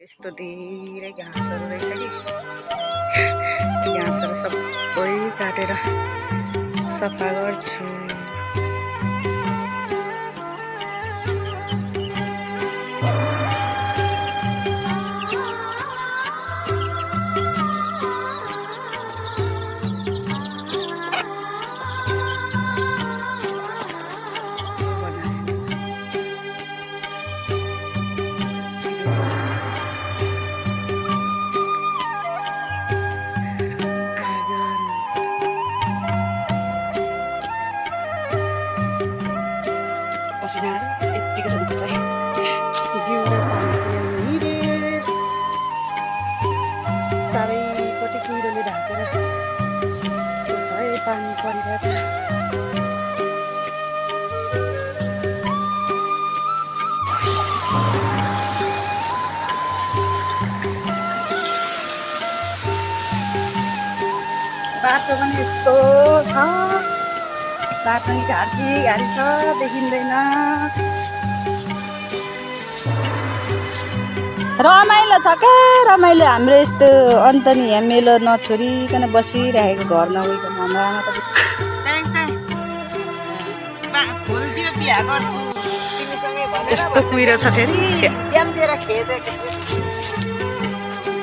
यस्तो धेरै घाँसहरू रहेछ कि घाँसहरू सबै काटेर सफा गर्छु। यत्तिकै सक्नुपर्छ है जिउलाई पानी पिउने चारैपट्टि कुहिरोले ढाकेर यस्तो छ है पानी परिरहेछ। बाटो पनि यस्तो छ, बाटो नि घारी छ, देखिँदैन। रमाइलो छ के रमाइलो, हाम्रो यस्तो अन्त नि यहाँ मेलो नछोडिकन बसिरहेको घर नगइकन हाम्रो आमा त यस्तो कुहिरो छ फेरि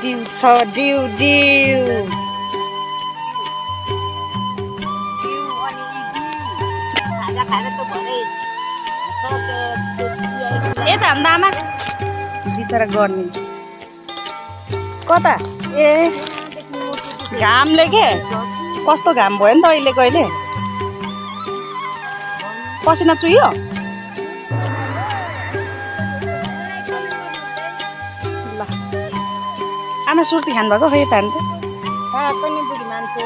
डिउ छ डिउ डिउ यता हाम्रो आमा बिचरा गर्ने कता ए घामले के कस्तो घाम भयो नि त अहिलेको अहिले पसिना चुहियो। ल आमा सुर्ती खानुभएको खै यता पनि बुढी मान्छे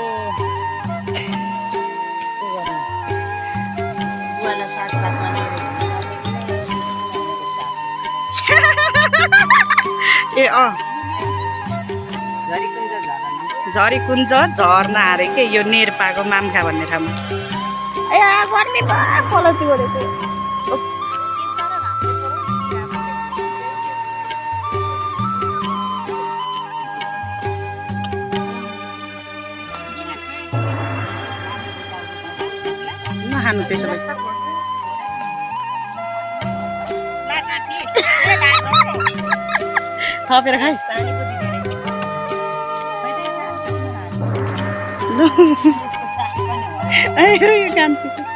ए झरीकुञ्ज झर्ना अरे के यो नेर्पाको मामखा भन्ने ठाउँमा। ए गर्मी पलौती गरेको नखानु त्यसो भए थपेर खाइ यो कान्छी छ